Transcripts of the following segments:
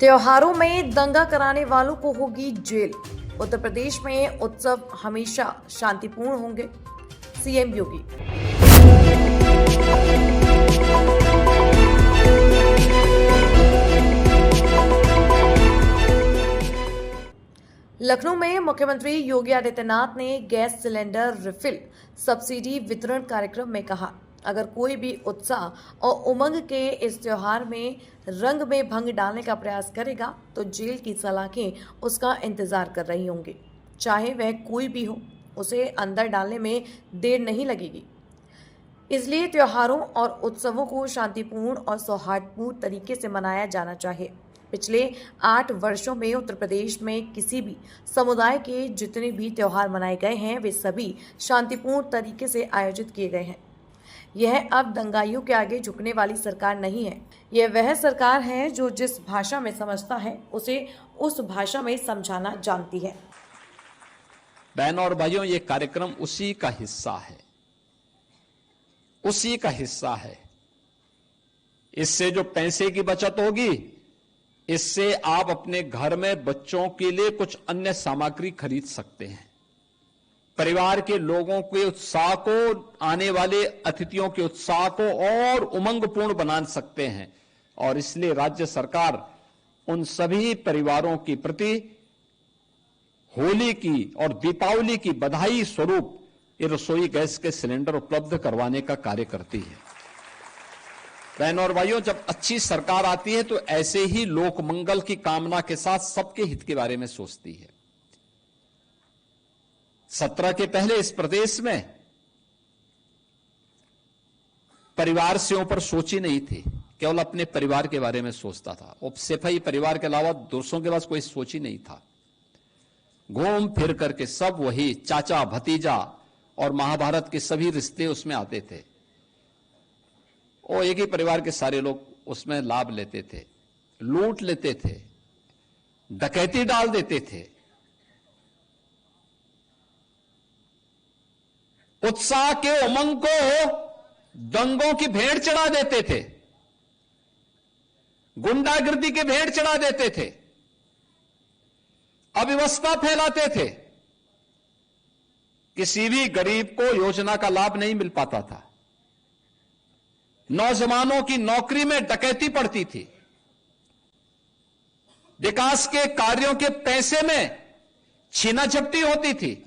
त्योहारों में दंगा कराने वालों को होगी जेल। उत्तर प्रदेश में उत्सव हमेशा शांतिपूर्ण होंगे, सीएम योगी। लखनऊ में मुख्यमंत्री योगी आदित्यनाथ ने गैस सिलेंडर रिफिल सब्सिडी वितरण कार्यक्रम में कहा, अगर कोई भी उत्साह और उमंग के इस त्योहार में रंग में भंग डालने का प्रयास करेगा तो जेल की सलाखें उसका इंतजार कर रही होंगी। चाहे वह कोई भी हो, उसे अंदर डालने में देर नहीं लगेगी। इसलिए त्योहारों और उत्सवों को शांतिपूर्ण और सौहार्दपूर्ण तरीके से मनाया जाना चाहिए। पिछले 8 वर्षों में उत्तर प्रदेश में किसी भी समुदाय के जितने भी त्योहार मनाए गए हैं, वे सभी शांतिपूर्ण तरीके से आयोजित किए गए हैं। यह अब दंगाइयों के आगे झुकने वाली सरकार नहीं है। यह वह सरकार है जो जिस भाषा में समझता है उसे उस भाषा में समझाना जानती है। बहनों और भाइयों, ये कार्यक्रम उसी का हिस्सा है, उसी का हिस्सा है। इससे जो पैसे की बचत होगी, इससे आप अपने घर में बच्चों के लिए कुछ अन्य सामग्री खरीद सकते हैं। परिवार के लोगों के उत्साह को, आने वाले अतिथियों के उत्साह को और उमंगपूर्ण बना सकते हैं। और इसलिए राज्य सरकार उन सभी परिवारों के प्रति होली की और दीपावली की बधाई स्वरूप ये रसोई गैस के सिलेंडर उपलब्ध करवाने का कार्य करती है। बहनों और भाइयों, जब अच्छी सरकार आती है तो ऐसे ही लोक मंगल की कामना के साथ सबके हित के बारे में सोचती है। 17 के पहले इस प्रदेश में परिवार से ऊपर सोची नहीं थी, केवल अपने परिवार के बारे में सोचता था। और सिर्फ ही परिवार के अलावा दूसरों के पास कोई सोच ही नहीं था। घूम फिर करके सब वही चाचा भतीजा और महाभारत के सभी रिश्ते उसमें आते थे और एक ही परिवार के सारे लोग उसमें लाभ लेते थे, लूट लेते थे, डकैती डाल देते थे। उत्साह के उमंग को दंगों की भेंट चढ़ा देते थे, गुंडागिर्दी के भेंट चढ़ा देते थे, अव्यवस्था फैलाते थे। किसी भी गरीब को योजना का लाभ नहीं मिल पाता था। नौजवानों की नौकरी में डकैती पड़ती थी। विकास के कार्यों के पैसे में छीना झपटी होती थी।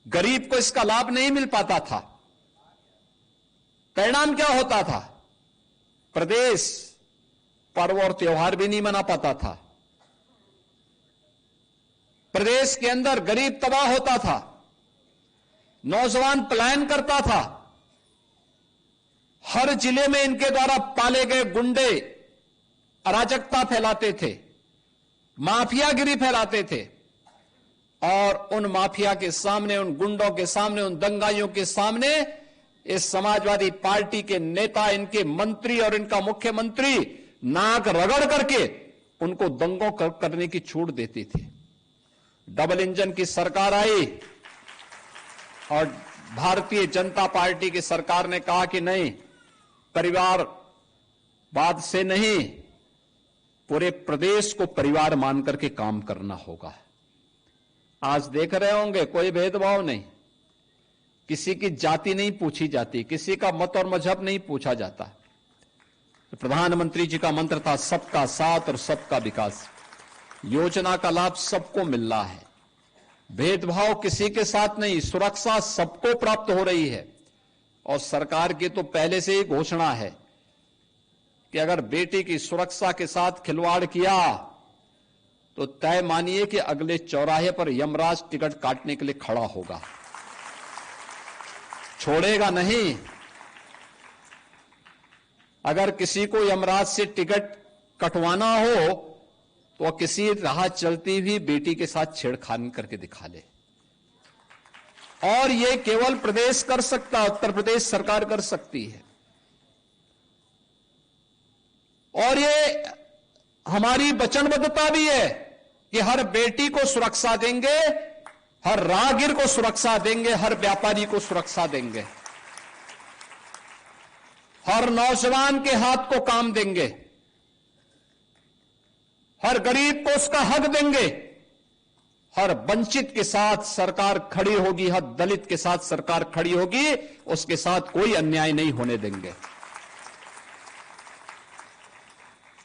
गरीब को इसका लाभ नहीं मिल पाता था। परिणाम क्या होता था? प्रदेश पर्व और त्योहार भी नहीं मना पाता था। प्रदेश के अंदर गरीब तबाह होता था, नौजवान पलायन करता था। हर जिले में इनके द्वारा पाले गए गुंडे अराजकता फैलाते थे, माफियागिरी फैलाते थे। और उन माफिया के सामने, उन गुंडों के सामने, उन दंगाइयों के सामने इस समाजवादी पार्टी के नेता, इनके मंत्री और इनका मुख्यमंत्री नाक रगड़ करके उनको दंगों करने की छूट देती थी। डबल इंजन की सरकार आई और भारतीय जनता पार्टी की सरकार ने कहा कि नहीं, परिवारवाद से नहीं, पूरे प्रदेश को परिवार मान करके काम करना होगा। आज देख रहे होंगे कोई भेदभाव नहीं, किसी की जाति नहीं पूछी जाती, किसी का मत और मजहब नहीं पूछा जाता। तो प्रधानमंत्री जी का मंत्र था सबका साथ और सबका विकास। योजना का लाभ सबको मिल रहा है, भेदभाव किसी के साथ नहीं, सुरक्षा सबको प्राप्त हो रही है। और सरकार की तो पहले से ही घोषणा है कि अगर बेटी की सुरक्षा के साथ खिलवाड़ किया तो तय मानिए कि अगले चौराहे पर यमराज टिकट काटने के लिए खड़ा होगा, छोड़ेगा नहीं। अगर किसी को यमराज से टिकट कटवाना हो तो किसी राह चलती हुई बेटी के साथ छेड़खानी करके दिखा ले। और यह केवल प्रदेश कर सकता, उत्तर प्रदेश सरकार कर सकती है। और ये हमारी वचनबद्धता भी है कि हर बेटी को सुरक्षा देंगे, हर राहगीर को सुरक्षा देंगे, हर व्यापारी को सुरक्षा देंगे, हर नौजवान के हाथ को काम देंगे। हर गरीब को उसका हक देंगे, हर वंचित के साथ सरकार खड़ी होगी, हर दलित के साथ सरकार खड़ी होगी, उसके साथ कोई अन्याय नहीं होने देंगे।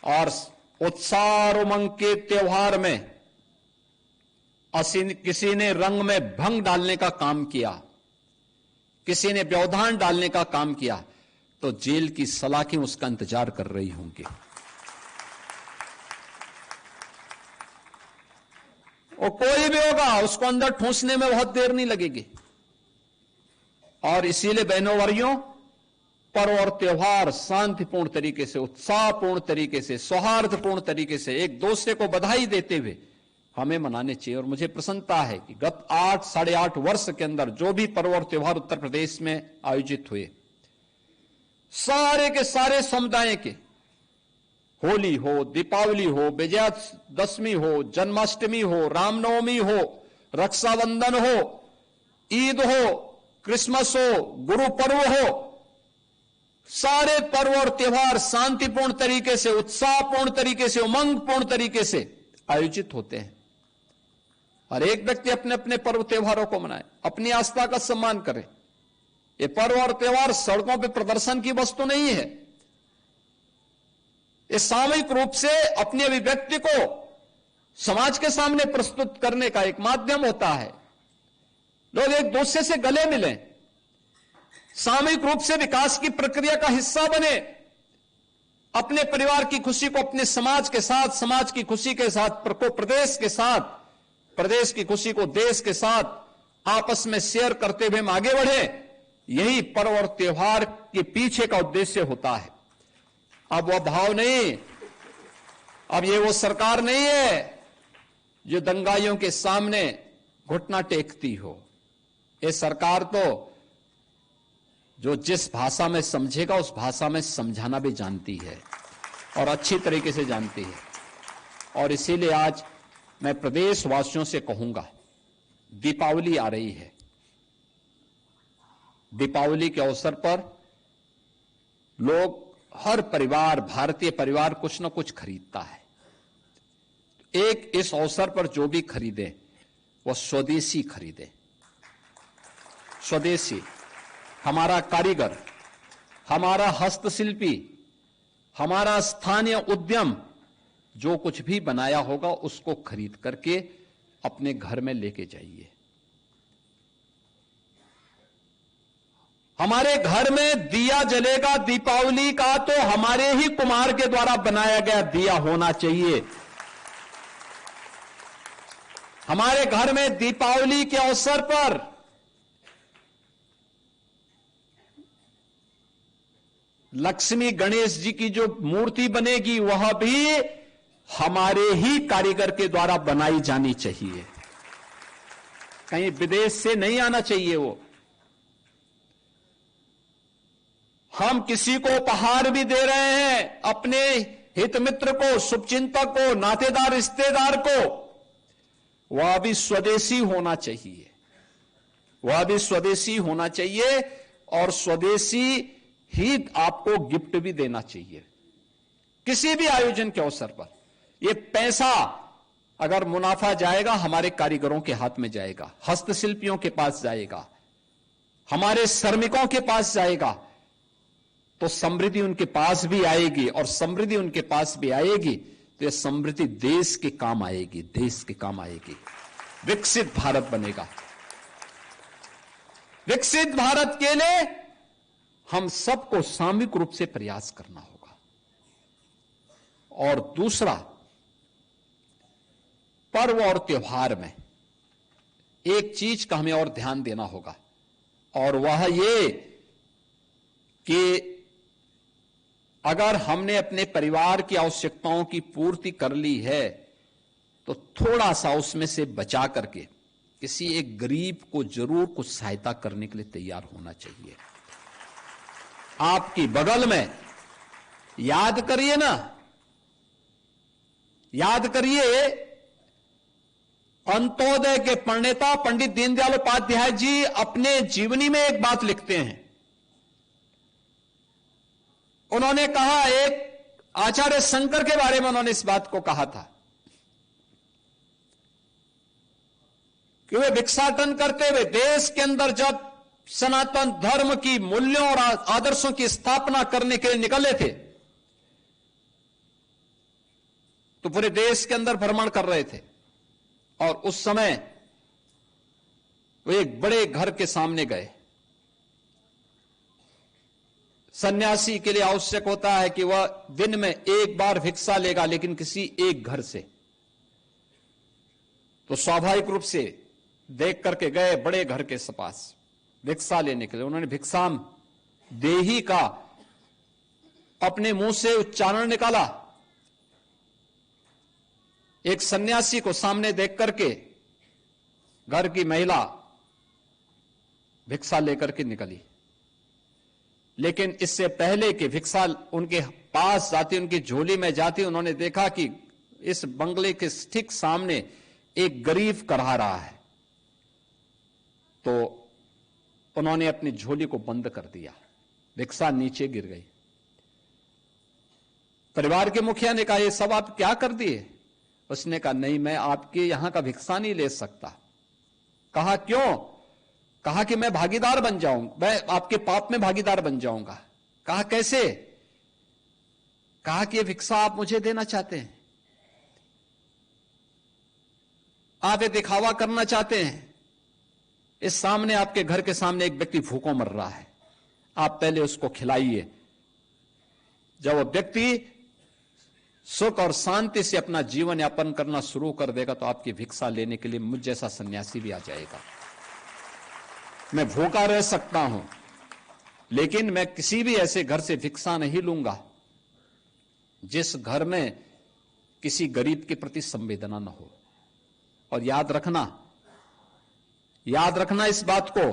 और उत्साह और उमंग के त्योहार में किसी ने रंग में भंग डालने का काम किया, किसी ने व्यवधान डालने का काम किया, तो जेल की सलाखें उसका इंतजार कर रही होंगी। और कोई भी होगा उसको अंदर ठूंसने में बहुत देर नहीं लगेगी। और इसीलिए बहनों भाइयों, पर्व और त्योहार शांतिपूर्ण तरीके से, उत्साहपूर्ण तरीके से, सौहार्दपूर्ण तरीके से एक दूसरे को बधाई देते हुए हमें मनाने चाहिए। और मुझे प्रसन्नता है कि गत 8-8.5 वर्ष के अंदर जो भी पर्व और त्योहार उत्तर प्रदेश में आयोजित हुए, सारे के सारे समुदाय के, होली हो, दीपावली हो, विजयादशमी हो, जन्माष्टमी हो, रामनवमी हो, रक्षाबंधन हो, ईद हो, क्रिसमस हो, गुरु पर्व हो, सारे पर्व और त्योहार शांतिपूर्ण तरीके से, उत्साहपूर्ण तरीके से, उमंगपूर्ण तरीके से आयोजित होते हैं। और एक व्यक्ति अपने अपने पर्व त्योहारों को मनाए, अपनी आस्था का सम्मान करे। ये पर्व और त्योहार सड़कों पर प्रदर्शन की वस्तु नहीं है। ये सामूहिक रूप से अपनी अभिव्यक्ति को समाज के सामने प्रस्तुत करने का एक माध्यम होता है। लोग एक दूसरे से गले मिलें, सामूहिक रूप से विकास की प्रक्रिया का हिस्सा बने, अपने परिवार की खुशी को अपने समाज के साथ, समाज की खुशी के साथ प्रदेश के साथ, प्रदेश की खुशी को देश के साथ आपस में शेयर करते हुए हम आगे बढ़े। यही पर्व और त्योहार के पीछे का उद्देश्य होता है। अब वह भाव नहीं, अब ये वो सरकार नहीं है जो दंगाइयों के सामने घुटना टेकती हो। ये सरकार तो जो जिस भाषा में समझेगा उस भाषा में समझाना भी जानती है और अच्छी तरीके से जानती है। और इसीलिए आज मैं प्रदेशवासियों से कहूंगा, दीपावली आ रही है। दीपावली के अवसर पर लोग, हर परिवार, भारतीय परिवार कुछ न कुछ खरीदता है। एक इस अवसर पर जो भी खरीदे वो स्वदेशी खरीदे। स्वदेशी, हमारा कारीगर, हमारा हस्तशिल्पी, हमारा स्थानीय उद्यम जो कुछ भी बनाया होगा उसको खरीद करके अपने घर में लेके जाइए। हमारे घर में दिया जलेगा दीपावली का तो हमारे ही कुम्हार के द्वारा बनाया गया दिया होना चाहिए। हमारे घर में दीपावली के अवसर पर लक्ष्मी गणेश जी की जो मूर्ति बनेगी वह भी हमारे ही कारीगर के द्वारा बनाई जानी चाहिए, कहीं विदेश से नहीं आना चाहिए। वो हम किसी को उपहार भी दे रहे हैं, अपने हित मित्र को, शुभचिंतक को, नातेदार रिश्तेदार को, वह भी स्वदेशी होना चाहिए, वह भी स्वदेशी होना चाहिए और स्वदेशी ही आपको गिफ्ट भी देना चाहिए किसी भी आयोजन के अवसर पर। ये पैसा अगर मुनाफा जाएगा हमारे कारीगरों के हाथ में जाएगा, हस्तशिल्पियों के पास जाएगा, हमारे श्रमिकों के पास जाएगा, तो समृद्धि उनके पास भी आएगी। और समृद्धि उनके पास भी आएगी तो यह समृद्धि देश के काम आएगी, देश के काम आएगी। विकसित भारत बनेगा। विकसित भारत के लिए हम सबको सामूहिक रूप से प्रयास करना होगा। और दूसरा, पर्व और त्योहार में एक चीज का हमें और ध्यान देना होगा, और वह ये कि अगर हमने अपने परिवार की आवश्यकताओं की पूर्ति कर ली है तो थोड़ा सा उसमें से बचा करके किसी एक गरीब को जरूर कुछ सहायता करने के लिए तैयार होना चाहिए। आपकी बगल में याद करिए ना, याद करिए, अंत्योदय के प्रणेता पंडित दीनदयाल उपाध्याय जी अपने जीवनी में एक बात लिखते हैं। उन्होंने कहा, एक आचार्य शंकर के बारे में उन्होंने इस बात को कहा था कि वे भिक्षाटन करते हुए देश के अंदर जब सनातन धर्म की मूल्यों और आदर्शों की स्थापना करने के लिए निकले थे तो पूरे देश के अंदर भ्रमण कर रहे थे और उस समय वे एक बड़े घर के सामने गए। सन्यासी के लिए आवश्यक होता है कि वह दिन में एक बार भिक्षा लेगा, लेकिन किसी एक घर से। तो स्वाभाविक रूप से देख करके गए बड़े घर के पास भिक्षा लेने के लिए। उन्होंने भिक्षाम देही का अपने मुंह से उच्चारण निकाला। एक सन्यासी को सामने देख करके घर की महिला भिक्षा लेकर के निकली, लेकिन इससे पहले कि भिक्षा उनके पास जाती, उनकी झोली में जाती, उन्होंने देखा कि इस बंगले के ठीक सामने एक गरीब करहा रहा है। तो उन्होंने अपनी झोली को बंद कर दिया, भिक्षा नीचे गिर गई। परिवार के मुखिया ने कहा, ये सब आप क्या कर दिए? उसने कहा, नहीं, मैं आपके यहां का भिक्षा नहीं ले सकता। कहा, क्यों? कहा कि मैं भागीदार बन जाऊंगा, मैं आपके पाप में भागीदार बन जाऊंगा। कहा, कैसे? कहा कि ये भिक्षा आप मुझे देना चाहते हैं, आप ये दिखावा करना चाहते हैं। इस सामने आपके घर के सामने एक व्यक्ति भूखों मर रहा है, आप पहले उसको खिलाइए। जब वो व्यक्ति सुख और शांति से अपना जीवन यापन करना शुरू कर देगा तो आपकी भिक्षा लेने के लिए मुझ जैसा सन्यासी भी आ जाएगा। मैं भूखा रह सकता हूं, लेकिन मैं किसी भी ऐसे घर से भिक्षा नहीं लूंगा जिस घर में किसी गरीब के प्रति संवेदना न हो। और याद रखना इस बात को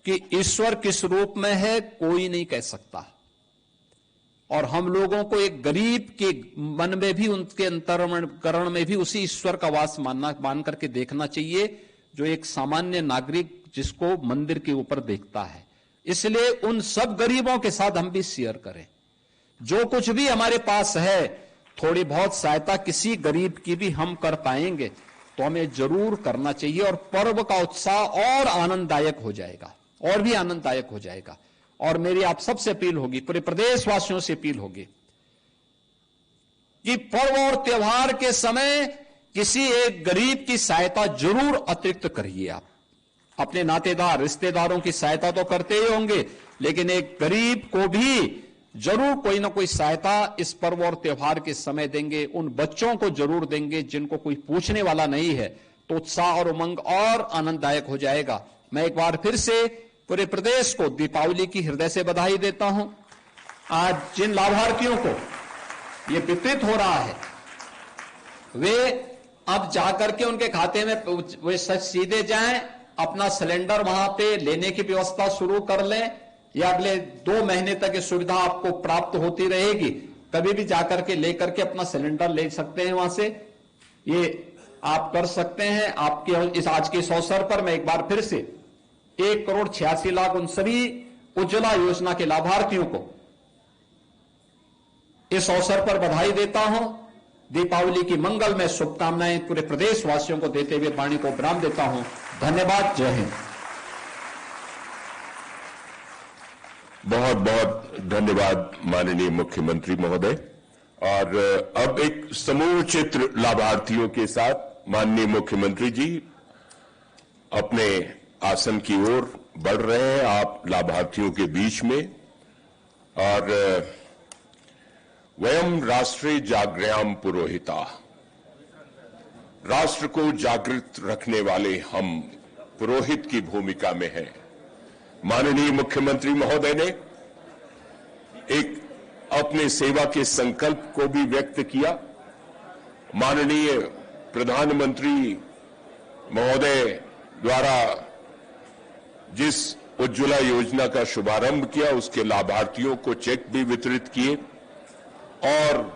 कि ईश्वर किस रूप में है कोई नहीं कह सकता। और हम लोगों को एक गरीब के मन में भी, उनके अंतःकरण में भी उसी ईश्वर का वास मान करके देखना चाहिए जो एक सामान्य नागरिक जिसको मंदिर के ऊपर देखता है। इसलिए उन सब गरीबों के साथ हम भी शेयर करें। जो कुछ भी हमारे पास है, थोड़ी बहुत सहायता किसी गरीब की भी हम कर पाएंगे तो हमें जरूर करना चाहिए। और पर्व का उत्साह और आनंददायक हो जाएगा, और भी आनंददायक हो जाएगा। और मेरी आप सबसे अपील होगी, पूरे प्रदेशवासियों से अपील होगी कि पर्व और त्योहार के समय किसी एक गरीब की सहायता जरूर अतिरिक्त करिए। आप अपने नातेदार रिश्तेदारों की सहायता तो करते ही होंगे, लेकिन एक गरीब को भी जरूर कोई ना कोई सहायता इस पर्व और त्योहार के समय देंगे। उन बच्चों को जरूर देंगे जिनको कोई पूछने वाला नहीं है, तो उत्साह और उमंग और आनंददायक हो जाएगा। मैं एक बार फिर से पूरे प्रदेश को दीपावली की हृदय से बधाई देता हूं। आज जिन लाभार्थियों को यह वितरित हो रहा है, वे अब जाकर के उनके खाते में वे सीधे जाएं, अपना सिलेंडर वहां पे लेने की व्यवस्था शुरू कर लें, या अगले 2 महीने तक ये सुविधा आपको प्राप्त होती रहेगी। कभी भी जाकर के लेकर के अपना सिलेंडर ले सकते हैं वहां से, ये आप कर सकते हैं। आपके इस आज के इस अवसर पर मैं एक बार फिर से 1,86,00,000 उन सभी उज्ज्वला योजना के लाभार्थियों को इस अवसर पर बधाई देता हूं। दीपावली की मंगलमय शुभकामनाएं पूरे प्रदेशवासियों को देते हुए वाणी को विराम देता हूं। धन्यवाद। जय हिंद। बहुत बहुत धन्यवाद माननीय मुख्यमंत्री महोदय। और अब एक समूह चित्र लाभार्थियों के साथ माननीय मुख्यमंत्री जी अपने आसन की ओर बढ़ रहे हैं, आप लाभार्थियों के बीच में। और वयम राष्ट्रे जागृयाम पुरोहिता, राष्ट्र को जागृत रखने वाले हम पुरोहित की भूमिका में हैं। माननीय मुख्यमंत्री महोदय ने एक अपने सेवा के संकल्प को भी व्यक्त किया। माननीय प्रधानमंत्री महोदय द्वारा जिस उज्ज्वला योजना का शुभारंभ किया, उसके लाभार्थियों को चेक भी वितरित किए। और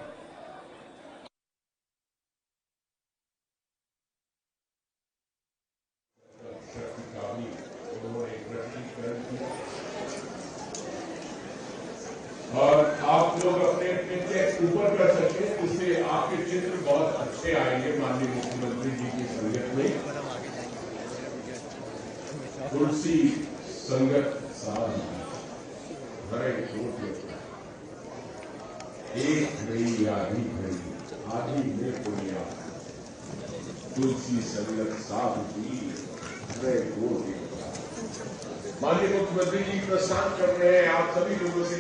आप लोग अपने अपने चेक ऊपर कर सकते हैं, उससे आपके चित्र बहुत अच्छे आएंगे माननीय मुख्यमंत्री जी की संगत में। तुलसी संगत साध हरे छोटे एक रही आधी में पुनिया तुलसी संगत साध की हरे छोटे। माननीय मुख्यमंत्री जी प्रस्थान कर रहे हैं, आप सभी लोगों से